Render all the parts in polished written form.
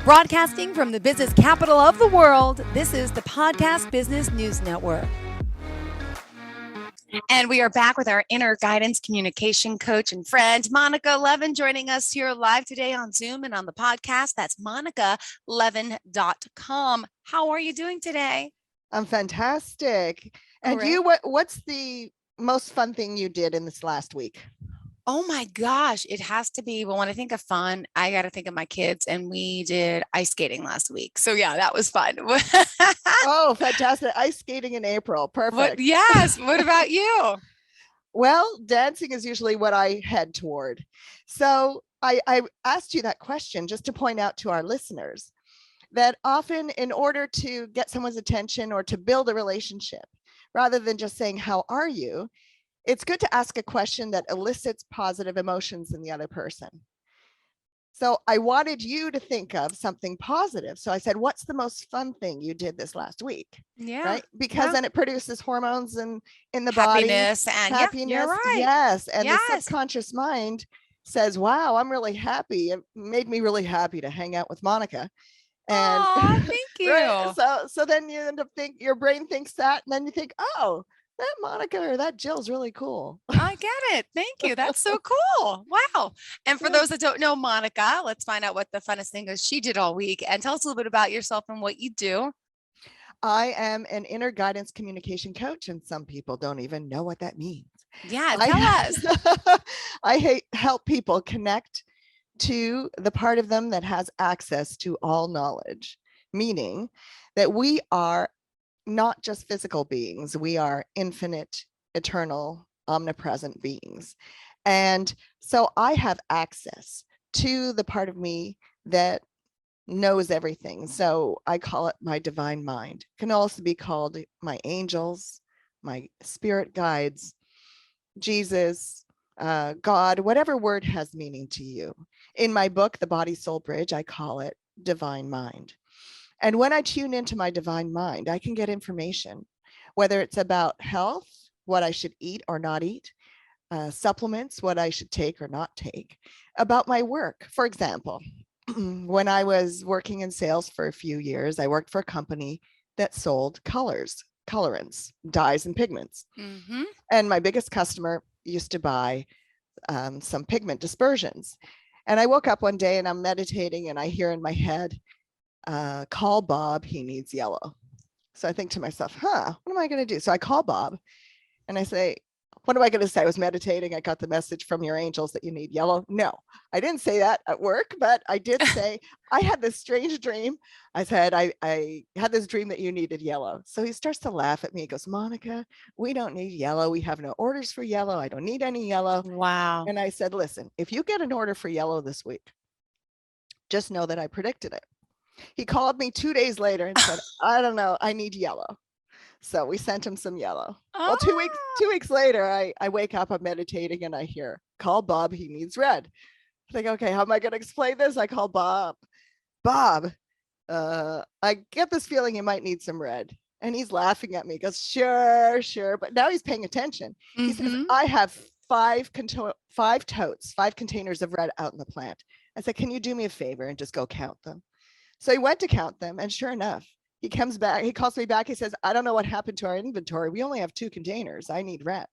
Broadcasting from the business capital of the world, this is the Podcast Business News Network. And we are back with our inner guidance communication coach and friend, Monica Levin, joining us here live today on Zoom and on the podcast. That's monicalevin.com. How are you doing today? I'm fantastic. And Great. you, what's the most fun thing you did in this last week? Oh my gosh, it has to be. Well, when I think of fun, I got to think of my kids, and we did ice skating last week. So yeah, that was fun. Oh, fantastic. Ice skating in April. Perfect. Yes. What about you? Well, dancing is usually what I head toward. So I asked you that question just to point out to our listeners that often in order to get someone's attention or to build a relationship, rather than just saying, how are you? It's good to ask a question that elicits positive emotions in the other person. So I wanted you to think of something positive. So I said, what's the most fun thing you did this last week? Yeah. Right. Because then it produces hormones in the Happiness body. and Happiness. Yeah, you're right. Yes. And Yes. the subconscious mind says, wow, I'm really happy. It made me really happy to hang out with Monica. And thank you. Right? So then you end up your brain thinks that, and then you think, oh, that Monica or that Jill's really cool. I get it. Thank you. That's so cool. Wow. And for those that don't know Monica, let's find out what the funnest thing is she did all week, and tell us a little bit about yourself and what you do. I am an inner guidance communication coach, and some people don't even know what that means. Yeah, tell us. I help people connect to the part of them that has access to all knowledge, meaning that we are not just physical beings, we are infinite, eternal, omnipresent beings. And so I have access to the part of me that knows everything. So I call it my divine mind. It can also be called my angels, my spirit guides, Jesus, God, whatever word has meaning to you. In my book, The Body Soul Bridge, I call it divine mind. And when I tune into my divine mind, I can get information, whether it's about health, what I should eat or not eat, supplements, what I should take or not take, about my work. For example, when I was working in sales for a few years, I worked for a company that sold colorants, dyes and pigments. Mm-hmm. And my biggest customer used to buy some pigment dispersions. And I woke up one day and I'm meditating and I hear in my head, call Bob, he needs yellow. So I think to myself, what am I going to do? So I call Bob and I say, what am I going to say? I was meditating. I got the message from your angels that you need yellow. No, I didn't say that at work, but I did say, I had this strange dream. I said, I had this dream that you needed yellow. So he starts to laugh at me. He goes, Monica, we don't need yellow. We have no orders for yellow. I don't need any yellow. Wow. And I said, listen, if you get an order for yellow this week, just know that I predicted it. He called me 2 days later and said, I don't know, I need yellow. So we sent him some yellow. Well, 2 weeks later, I wake up, I'm meditating and I hear, call Bob, he needs red. I think, okay, how am I going to explain this? I call Bob. Bob, I get this feeling you might need some red. And he's laughing at me. He goes, sure. But now he's paying attention. Mm-hmm. He says, I have five containers of red out in the plant. I said, can you do me a favor and just go count them? So he went to count them. And sure enough, he comes back. He calls me back. He says, I don't know what happened to our inventory. We only have 2 containers. I need red.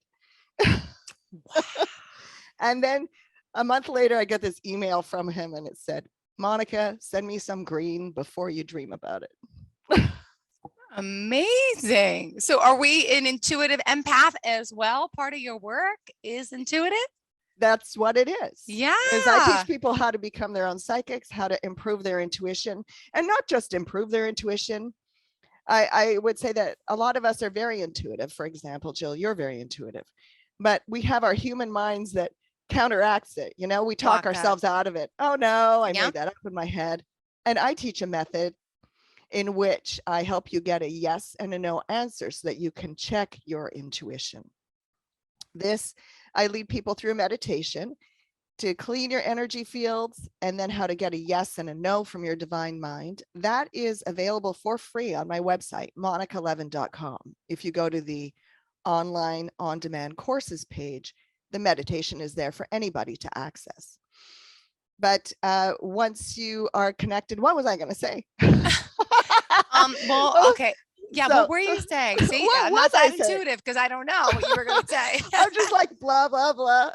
And then a month later, I get this email from him and it said, Monica, send me some green before you dream about it. Amazing. So are we an intuitive empath as well? Part of your work is intuitive? That's what it is. Yeah. Is I teach people how to become their own psychics, how to improve their intuition, and not just improve their intuition. I would say that a lot of us are very intuitive. For example, Jill, you're very intuitive, but we have our human minds that counteracts it. You know, we talk ourselves out of it. Oh no, I made that up in my head. And I teach a method in which I help you get a yes and a no answer so that you can check your intuition. I lead people through meditation to clean your energy fields, and then how to get a yes and a no from your divine mind. That is available for free on my website, monicalevin.com. If you go to the online on-demand courses page, the meditation is there for anybody to access. But once you are connected, what was I going to say? Well, Oh, okay. Yeah, so what were you saying? See, what I'm was not I that saying? intuitive because I don't know what you were going to say. I'm just like blah blah blah.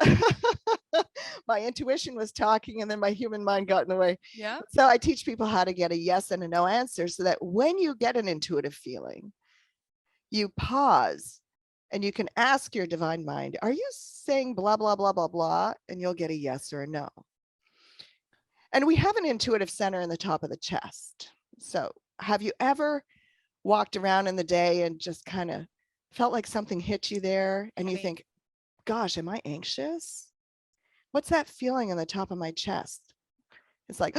My intuition was talking, and then my human mind got in the way. Yeah. So I teach people how to get a yes and a no answer, so that when you get an intuitive feeling, you pause and you can ask your divine mind, "Are you saying blah blah blah blah blah?" And you'll get a yes or a no. And we have an intuitive center in the top of the chest. So have you ever walked around in the day and just kind of felt like something hit you there and you Heavy. think, gosh, am I anxious? What's that feeling in the top of my chest? It's like,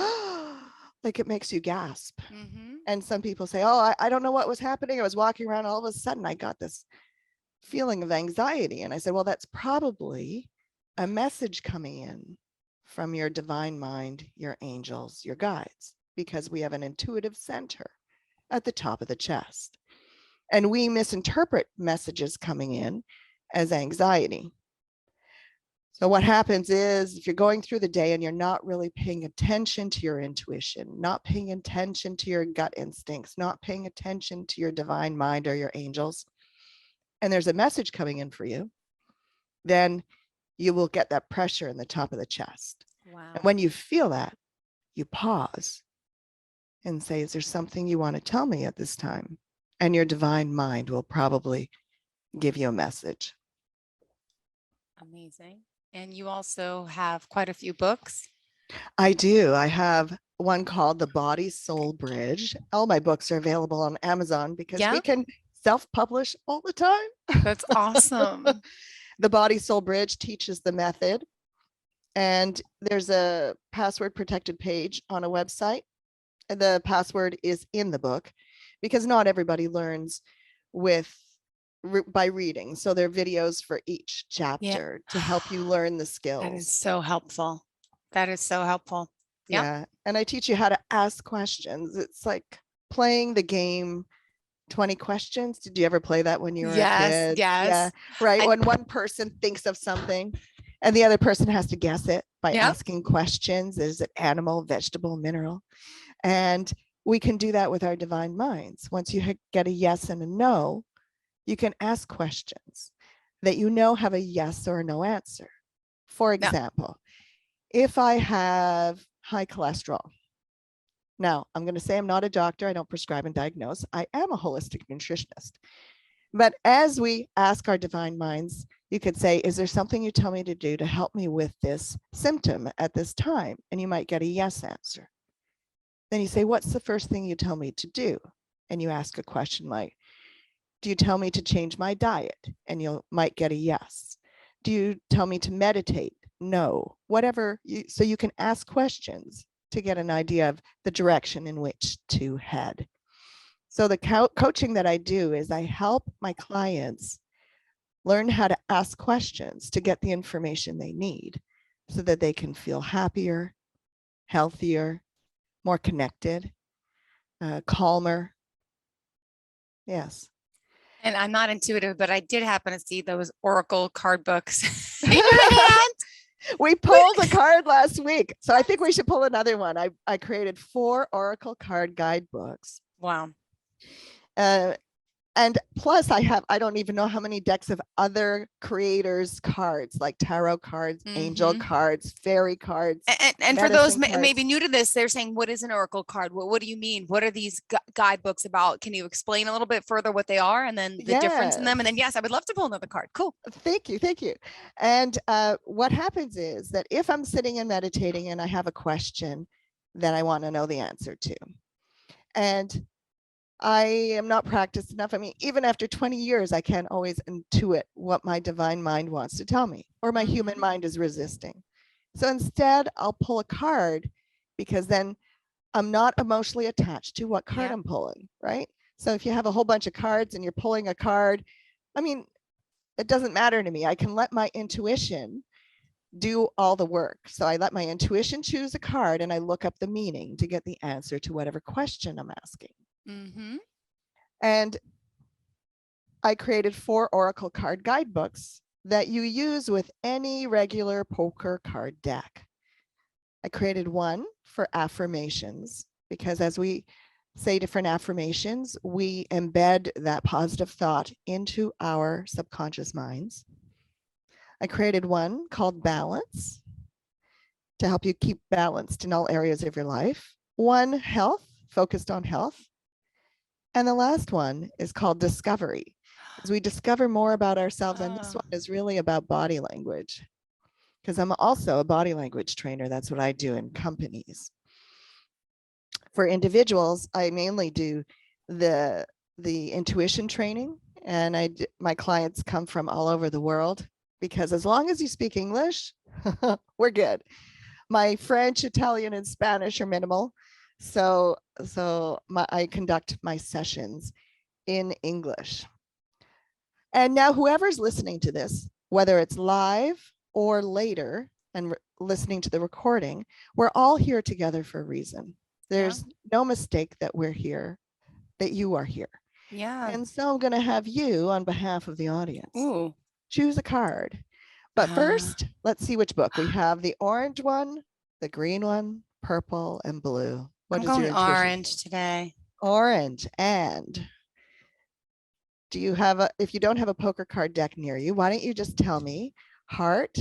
like it makes you gasp. Mm-hmm. And some people say, oh, I don't know what was happening. I was walking around, all of a sudden I got this feeling of anxiety. And I said, well, that's probably a message coming in from your divine mind, your angels, your guides, because we have an intuitive center at the top of the chest. And we misinterpret messages coming in as anxiety. So what happens is if you're going through the day and you're not really paying attention to your intuition, not paying attention to your gut instincts, not paying attention to your divine mind or your angels, and there's a message coming in for you, then you will get that pressure in the top of the chest. And Wow. when you feel that, you pause and say, is there something you want to tell me at this time? And your divine mind will probably give you a message. Amazing. And you also have quite a few books. I do. I have one called The Body Soul Bridge. All my books are available on Amazon because we Yeah, can self-publish all the time. that's awesome. The Body Soul Bridge teaches the method, and there's a password protected page on a website. The password is in the book because not everybody learns with by reading. So there are videos for each Yeah. chapter to help you learn the That is skills. so helpful. That is so helpful. Yep. Yeah. And I teach you how to ask questions. It's like playing the game 20 questions. Did you ever play that when you were a Yes, kid? Yeah. yes. Right. And When one person thinks of something and the other person has to guess it by yep. asking questions. Is it animal, vegetable, mineral? And we can do that with our divine minds. Once you get a yes and a no, you can ask questions that you know have a yes or a no answer. For No. example, if I have high cholesterol, now I'm going to say I'm not a doctor, I don't prescribe and diagnose, I am a holistic nutritionist. But as we ask our divine minds, you could say, is there something you tell me to do to help me with this symptom at this time? And you might get a yes answer. Then you say, what's the first thing you tell me to do? And you ask a question like, do you tell me to change my diet? And you might get a yes. Do you tell me to meditate? No. Whatever. So you can ask questions to get an idea of the direction in which to head. So the coaching that I do is I help my clients learn how to ask questions to get the information they need so that they can feel happier, healthier, more connected, calmer. Yes. And I'm not intuitive, but I did happen to see those Oracle card books in your hand. We pulled a card last week. So I think we should pull another one. I created 4 Oracle card guidebooks. Wow. Uh, and plus I don't even know how many decks of other creators cards, like tarot cards, angel Mm-hmm. cards, fairy cards, And for those medicine maybe cards. new to this, they're saying, what is an Oracle card? What do you mean? What are these guidebooks about? Can you explain a little bit further what they are and then the difference in them? And then, Yes. yes, I would love to pull another card. Cool. Thank you. Thank you. And what happens is that if I'm sitting and meditating and I have a question that I want to know the answer to, and I am not practiced enough. I mean, even after 20 years, I can't always intuit what my divine mind wants to tell me, or my human mind is resisting. So instead, I'll pull a card because then I'm not emotionally attached to what card Yeah. I'm pulling, right? So if you have a whole bunch of cards and you're pulling a card, I mean, it doesn't matter to me. I can let my intuition do all the work. So I let my intuition choose a card and I look up the meaning to get the answer to whatever question I'm asking. Mm-hmm. And I created 4 Oracle card guidebooks that you use with any regular poker card deck. I created one for affirmations because as we say different affirmations, we embed that positive thought into our subconscious minds. I created one called balance to help you keep balanced in all areas of your life. One, health, focused on health. And the last one is called discovery, as we discover more about ourselves. And this one is really about body language, because I'm also a body language trainer. That's what I do in companies. For individuals, I mainly do the intuition training, and my clients come from all over the world, because as long as you speak English, we're good. My French, Italian, and Spanish are minimal. So I conduct my sessions in English. And now whoever's listening to this, whether it's live or later and listening to the recording, we're all here together for a reason. There's no mistake that we're here, that you are here. Yeah. And so I'm going to have you, on behalf of the audience, choose a card. But first, let's see which book. We have the orange one, the green one, purple, and blue. I'm going orange today. Orange. And do you have if you don't have a poker card deck near you, why don't you just tell me heart?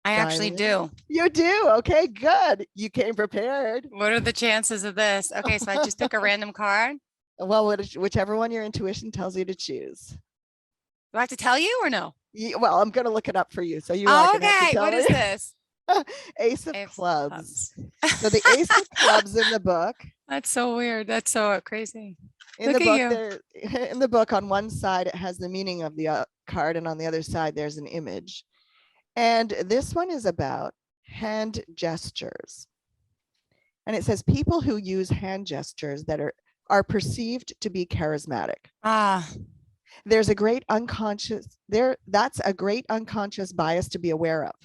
I actually do. You do? Okay, good. You came prepared. What are the chances of this? Okay, so I just took a random card. Well, whichever one your intuition tells you to choose. Do I have to tell you or no? Well, I'm going to look it up for you. So you are going to have to tell what me. Is this? Ace of clubs. So the Ace of clubs in the book. That's so weird. That's so crazy. In the book, on one side, it has the meaning of the card, and on the other side, there's an image. And this one is about hand gestures. And it says people who use hand gestures that are perceived to be charismatic. There's a great unconscious that's a great unconscious bias to be aware of.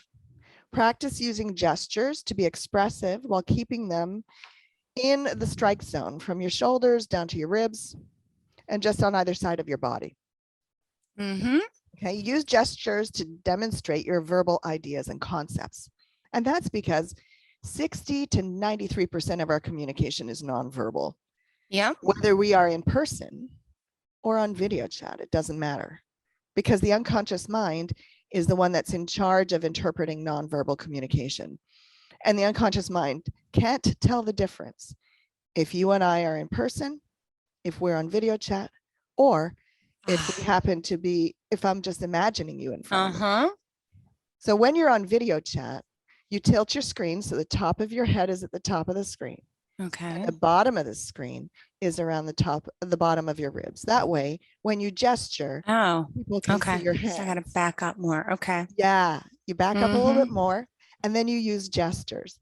Practice using gestures to be expressive while keeping them in the strike zone from your shoulders down to your ribs and just on either side of your body. Okay, use gestures to demonstrate your verbal ideas and concepts. And that's because 60 to 93% of our communication is nonverbal. Yeah. Whether we are in person or on video chat, it doesn't matter, because the unconscious mind is the one that's in charge of interpreting nonverbal communication. And the unconscious mind can't tell the difference if you and I are in person, if we're on video chat, or if we happen to be, if I'm just imagining you in front of me. So when you're on video chat, you tilt your screen so the top of your head is at the top of the screen. Okay. And the bottom of the screen is around the bottom of your ribs. That way, when you gesture, people can see your hands. So I got to back up more. Okay. Yeah, you back up a little bit more, and then you use gestures.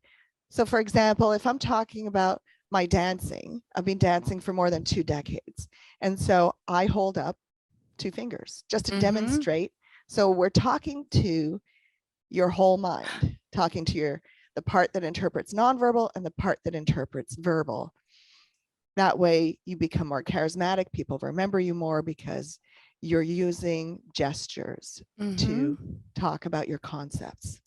So for example, if I'm talking about my dancing, I've been dancing for more than 2 decades. And so I hold up 2 fingers just to demonstrate. So we're talking to your whole mind, talking to the part that interprets nonverbal and the part that interprets verbal. That way you become more charismatic. People remember you more because you're using gestures to talk about your concepts.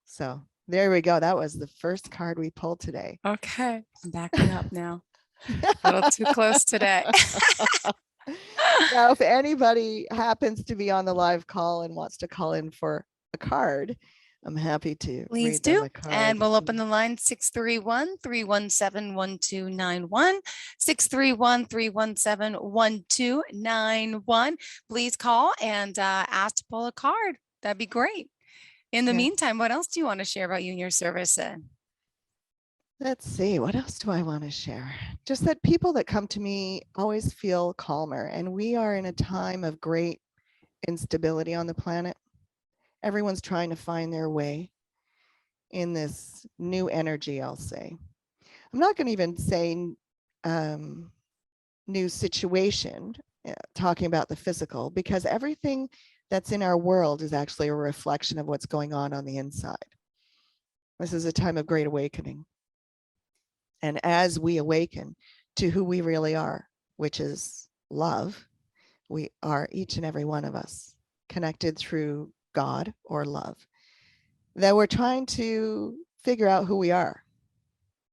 So there we go. That was the first card we pulled today. Okay. I'm backing up now. A little too close today. Now, if anybody happens to be on the live call and wants to call in for a card, I'm happy to. Please do. And we'll open the line 631-317-1291, 631-317-1291. Please call and ask to pull a card. That'd be great. In the meantime, what else do you want to share about you and your service? Let's see, what else do I want to share? Just that people that come to me always feel calmer, and we are in a time of great instability on the planet. Everyone's trying to find their way in this new energy, I'll say. I'm not going to even say new situation, talking about the physical, because everything that's in our world is actually a reflection of what's going on the inside. This is a time of great awakening. And as we awaken to who we really are, which is love, we are, each and every one of us, connected through God or love, that we're trying to figure out who we are.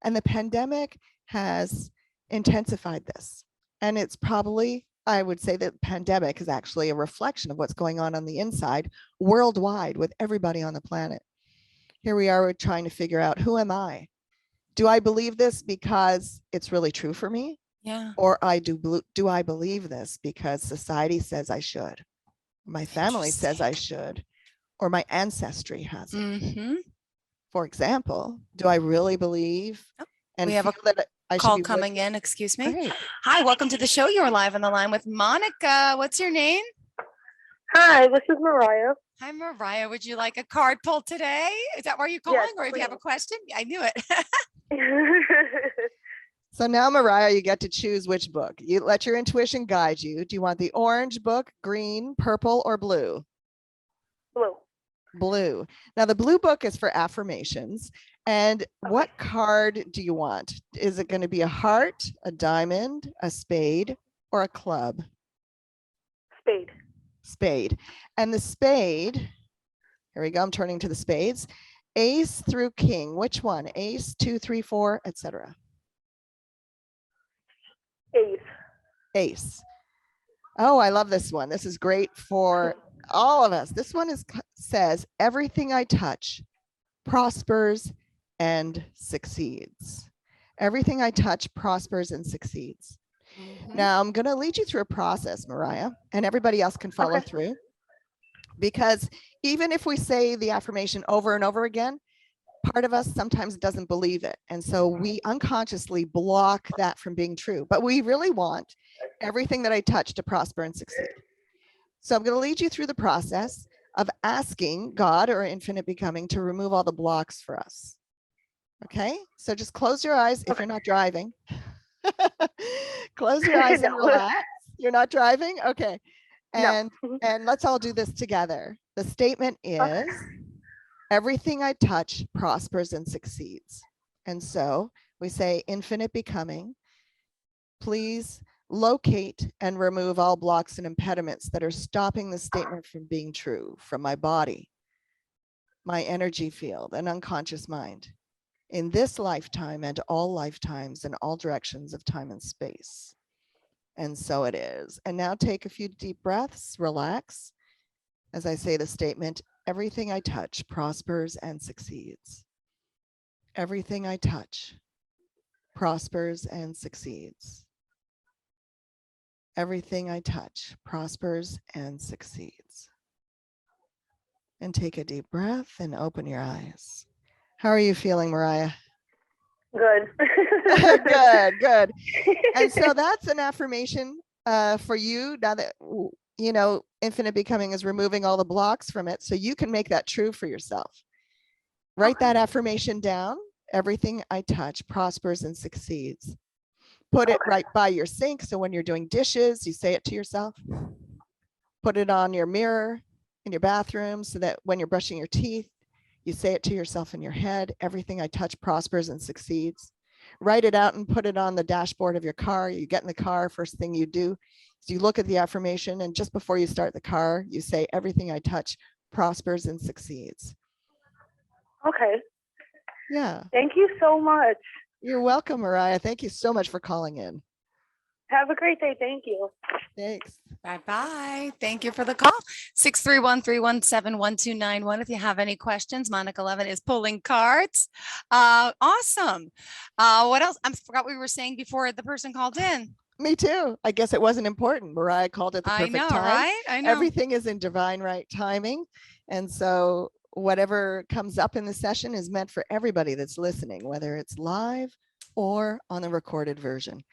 And the pandemic has intensified this. And it's probably, I would say that the pandemic is actually a reflection of what's going on the inside worldwide with everybody on the planet. Here we are trying to figure out, who am I? Do I believe this because it's really true for me? Yeah. Or do I believe this because society says I should? My family says I should, or my ancestry has it. Mm-hmm. For example, do I really believe and We have feel that I should Call be coming in. Excuse me. Great. Hi, welcome to the show. You're live on the line with Monica. What's your name? Hi, this is Mariah. Hi, Mariah. Would you like a card pull today? Is that why you're calling? Yes, or if you have a please. question? I knew it. So now, Mariah, you get to choose which book. You let your intuition guide you. Do you want the orange book, green, purple, or blue? Blue. Blue. Now, the blue book is for affirmations. And what card do you want? Is it going to be a heart, a diamond, a spade, or a club? Spade. Spade. And the spade, here we go. I'm turning to the spades. Ace through king. Which one? Ace, 2, 3, 4, etc. Ace. Ace. Oh, I love this one. This is great for all of us. This one says, everything I touch prospers and succeeds. Everything I touch prospers and succeeds. Mhm. Now, I'm going to lead you through a process, Mariah, and everybody else can follow through. Because even if we say the affirmation over and over again, part of us sometimes doesn't believe it. And so we unconsciously block that from being true. But we really want everything that I touch to prosper and succeed. So I'm going to lead you through the process of asking God or infinite becoming to remove all the blocks for us. Okay, so just close your eyes if you're not driving. Close your eyes and No. relax. You're not driving? Okay. And No. and let's all do this together. The statement is, everything I touch prospers and succeeds. And so we say, infinite becoming, please locate and remove all blocks and impediments that are stopping the statement from being true from my body, my energy field, and unconscious mind in this lifetime and all lifetimes in all directions of time and space. And so it is. And now take a few deep breaths, relax. As I say the statement, everything I touch prospers and succeeds. Everything I touch prospers and succeeds. Everything I touch prospers and succeeds. And take a deep breath and open your eyes. How are you feeling, Mariah? Good. Good, good. And so that's an affirmation for you now that, you know, infinite becoming is removing all the blocks from it. So you can make that true for yourself. Write that affirmation down. Everything I touch prospers and succeeds. Put it right by your sink. So when you're doing dishes, you say it to yourself. Put it on your mirror in your bathroom so that when you're brushing your teeth, you say it to yourself in your head. Everything I touch prospers and succeeds. Write it out and put it on the dashboard of your car. You get in the car, first thing you do is you look at the affirmation, and just before you start the car, you say, everything I touch prospers and succeeds. Okay. Yeah. Thank you so much. You're welcome, Mariah. Thank you so much for calling in. Have a great day. Thank you. Thanks. Bye-bye. Thank you for the call. 631-317-1291. If you have any questions, Monica Levin is pulling cards. Awesome. What else? I forgot what we were saying before the person called in. Me too. I guess it wasn't important. Mariah called it the I perfect know, time. right? I know. Everything is in divine right timing. And so whatever comes up in the session is meant for everybody that's listening, whether it's live or on the recorded version.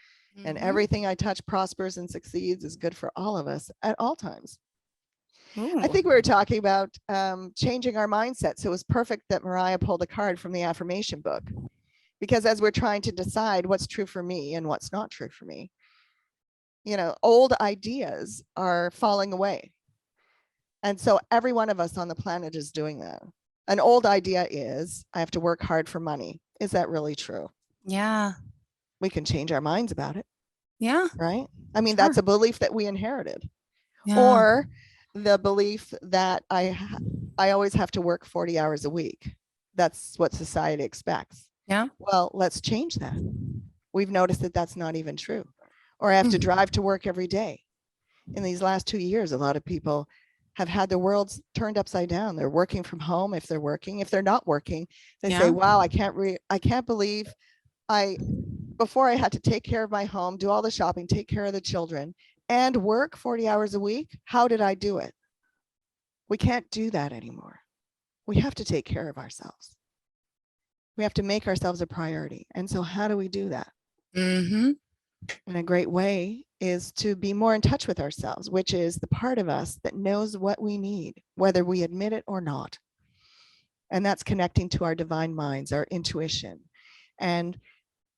And Mhm. everything I touch prospers and succeeds is good for all of us at all times. Ooh. I think we were talking about changing our mindset. So it was perfect that Mariah pulled a card from the affirmation book, because as we're trying to decide what's true for me and what's not true for me, you know, old ideas are falling away. And so every one of us on the planet is doing that. An old idea is, I have to work hard for money. Is that really true? Yeah. We can change our minds about it. Yeah. Right? I mean, Sure. that's a belief that we inherited. Yeah. Or the belief that I always have to work 40 hours a week. that's what society expects. Yeah. Well, let's change that. We've noticed that that's not even true. Or I have to drive to work every day. In these last 2 years, a lot of people have had their worlds turned upside down. They're working from home if they're working. If they're not working, they say, wow, I can't believe before I had to take care of my home, do all the shopping, take care of the children, and work 40 hours a week. How did I do it? We can't do that anymore. We have to take care of ourselves. We have to make ourselves a priority. And so how do we do that? Mm-hmm. And a great way is to be more in touch with ourselves, which is the part of us that knows what we need, whether we admit it or not. And that's connecting to our divine minds, our intuition. And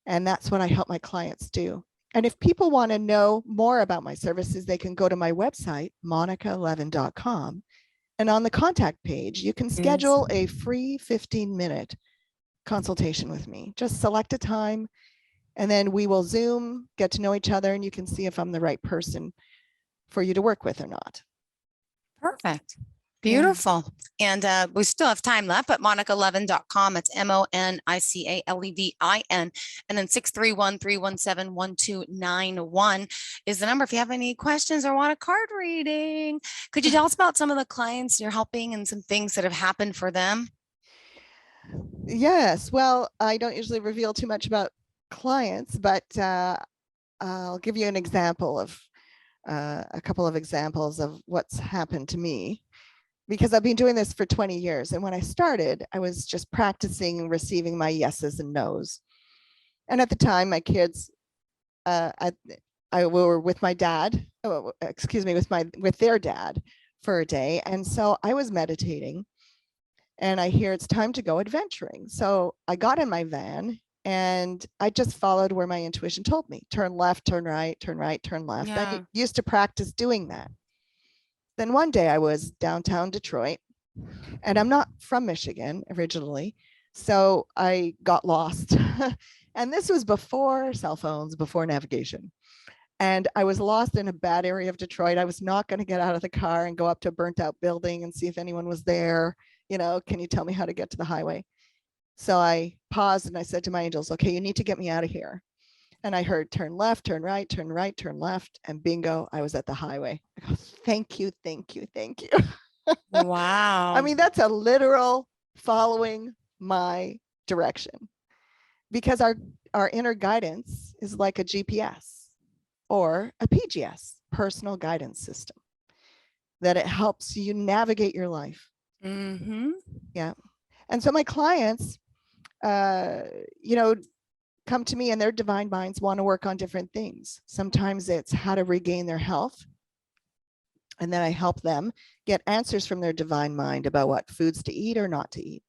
that's what I help my clients do. And if people want to know more about my services, they can go to my website, monicalevin.com. And on the contact page, you can schedule a free 15-minute consultation with me. Just select a time, and then we will Zoom, get to know each other, and you can see if I'm the right person for you to work with or not. Perfect. Beautiful. And we still have time left, but monicalevin.com. It's MONICALEVIN. And then 631-317-1291 is the number if you have any questions or want a card reading. Could you tell us about some of the clients you're helping and some things that have happened for them? Yes. Well, I don't usually reveal too much about clients, but I'll give you an example of a couple of examples of what's happened to me, because I've been doing this for 20 years. And when I started, I was just practicing receiving my yeses and nos. And at the time, my kids, I were with my dad, with their dad for a day. And so I was meditating, and I hear it's time to go adventuring. So I got in my van and I just followed where my intuition told me. Turn left, turn right, turn right, turn left. Yeah. I used to practice doing that. Then one day I was downtown Detroit, and I'm not from Michigan originally, so I got lost. And this was before cell phones, before navigation. And I was lost in a bad area of Detroit. I was not going to get out of the car and go up to a burnt out building and see if anyone was there. You know, can you tell me how to get to the highway? So I paused and I said to my angels, okay, you need to get me out of here. And I heard turn left, turn right, turn right, turn left. And bingo, I was at the highway. I go, thank you, thank you, thank you. Wow. I mean, that's a literal following my direction, because our inner guidance is like a GPS or a PGS, personal guidance system, that it helps you navigate your life. Mm-hmm. Yeah. And so my clients, come to me, and their divine minds want to work on different things. Sometimes it's how to regain their health. And then I help them get answers from their divine mind about what foods to eat or not to eat,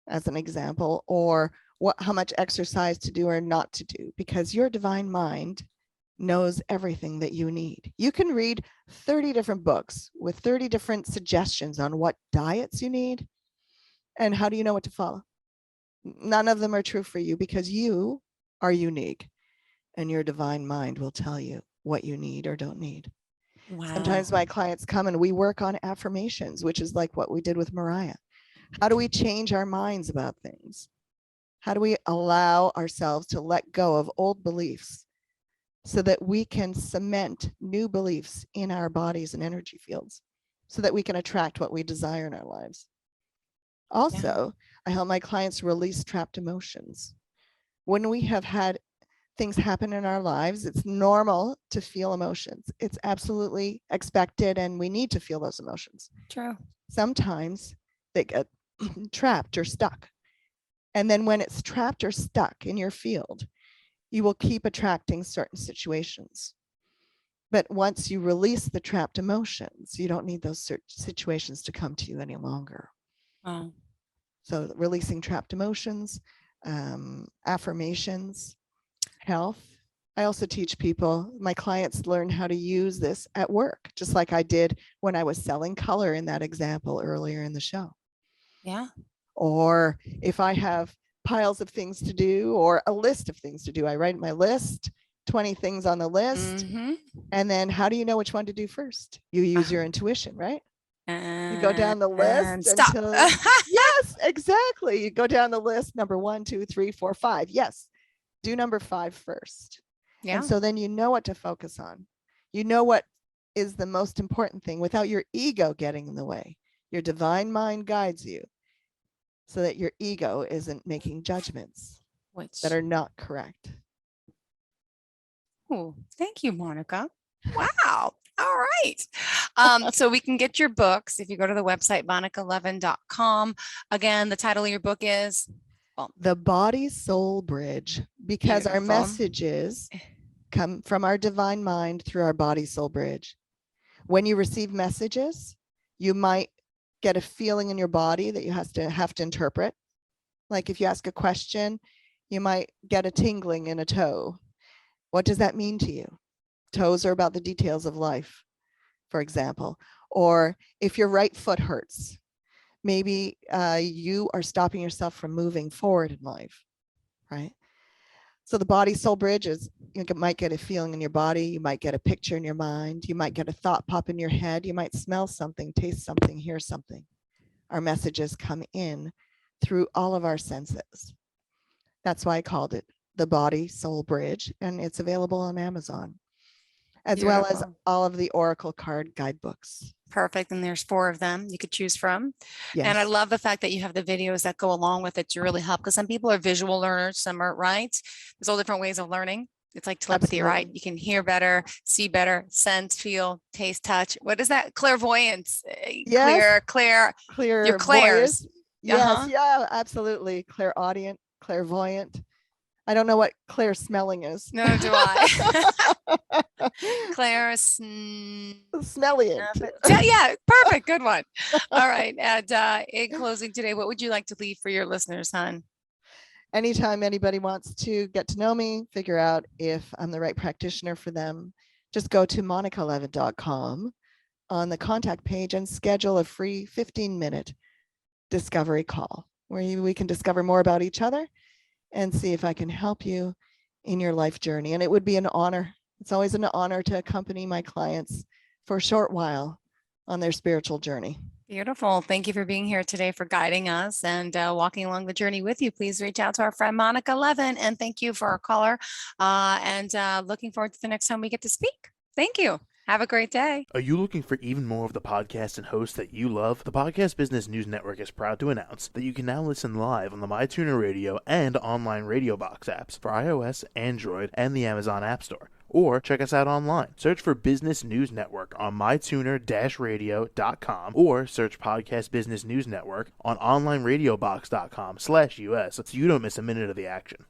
as an example, or how much exercise to do or not to do, because your divine mind knows everything that you need. You can read 30 different books with 30 different suggestions on what diets you need. And how do you know what to follow? None of them are true for you, because you are unique, and your divine mind will tell you what you need or don't need. Wow. Sometimes my clients come and we work on affirmations, which is like what we did with Mariah. How do we change our minds about things? How do we allow ourselves to let go of old beliefs so that we can cement new beliefs in our bodies and energy fields, so that we can attract what we desire in our lives? Also, I help my clients release trapped emotions. When we have had things happen in our lives, it's normal to feel emotions. It's absolutely expected, and we need to feel those emotions. True. Sometimes they get trapped or stuck. And then when it's trapped or stuck in your field, you will keep attracting certain situations. But once you release the trapped emotions, you don't need those situations to come to you any longer. Wow. So releasing trapped emotions, affirmations, health. I also teach people, my clients learn how to use this at work, just like I did when I was selling color in that example earlier in the show. Yeah. Or if I have piles of things to do, or a list of things to do, I write my list, 20 things on the list. Mm-hmm. And then how do you know which one to do first? You use your intuition, right? You go down the And list stop. until, yes, exactly. You go down the list, number 1, 2, 3, 4, 5. Yes. Do number 5 first. Yeah. And so then you know what to focus on. You know what is the most important thing without your ego getting in the way. Your divine mind guides you so that your ego isn't making judgments that are not correct. Oh, thank you, Monica. Wow. All right. So we can get your books if you go to the website, monicalevin.com. Again, the title of your book is The Body Soul Bridge, because our Beautiful. messages come from our divine mind through our body soul bridge. When you receive messages, you might get a feeling in your body that you have to interpret. Like if you ask a question, you might get a tingling in a toe. What does that mean to you? Toes are about the details of life, for example. Or if your right foot hurts, maybe you are stopping yourself from moving forward in life, right? So the body soul bridge is, you might get a feeling in your body, you might get a picture in your mind, you might get a thought pop in your head, you might smell something, taste something, hear something. Our messages come in through all of our senses. That's why I called it the Body Soul Bridge, and it's available on Amazon, as well as all of the Oracle card guidebooks. Perfect. And there's 4 of them you could choose from. Yes. And I love the fact that you have the videos that go along with it to really help, because some people are visual learners, some are, right? There's all different ways of learning. It's like telepathy, right? You can hear better, see better, sense, feel, taste, touch. What is that? Clairvoyance. Yes. Clear. Your clairs. Voice. Yes. Yeah, absolutely. Clairaudient, clairvoyant. I don't know what clear smelling is. No, do I. Claire Smelliant. Yeah, perfect. Good one. All right. And in closing today, what would you like to leave for your listeners, hon? Anytime anybody wants to get to know me, figure out if I'm the right practitioner for them, just go to monicalevin.com on the contact page and schedule a free 15-minute discovery call where we can discover more about each other and see if I can help you in your life journey. And it would be an honor. It's always an honor to accompany my clients for a short while on their spiritual journey. Beautiful. Thank you for being here today, for guiding us and walking along the journey with you. Please reach out to our friend Monica Levin, and thank you for our caller. And looking forward to the next time we get to speak. Thank you. Have a great day. Are you looking for even more of the podcasts and hosts that you love? The Podcast Business News Network is proud to announce that you can now listen live on the MyTuner Radio and online Radio Box apps for iOS, Android, and the Amazon App Store. Or check us out online. Search for Business News Network on mytuner-radio.com or search Podcast Business News Network on onlineradiobox.com/US so you don't miss a minute of the action.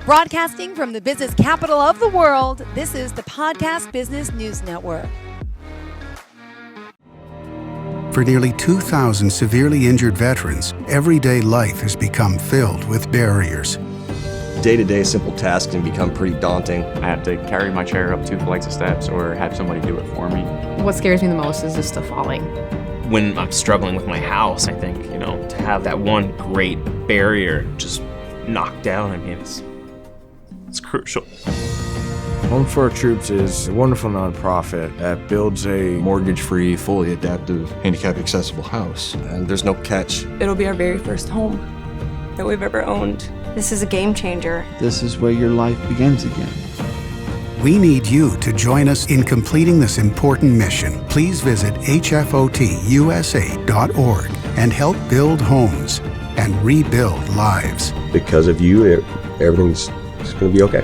Broadcasting from the business capital of the world, this is the Podcast Business News Network. For nearly 2,000 severely injured veterans, everyday life has become filled with barriers. Day-to-day simple tasks can become pretty daunting. I have to carry my chair up 2 flights of steps or have somebody do it for me. What scares me the most is just the falling. When I'm struggling with my house, I think, to have that one great barrier just knocked down, it's crucial. Home for Our Troops is a wonderful nonprofit that builds a mortgage-free, fully adaptive, handicap-accessible house. And there's no catch. It'll be our very first home that we've ever owned. This is a game changer. This is where your life begins again. We need you to join us in completing this important mission. Please visit hfotusa.org and help build homes and rebuild lives. Because of you, everything's going to be okay.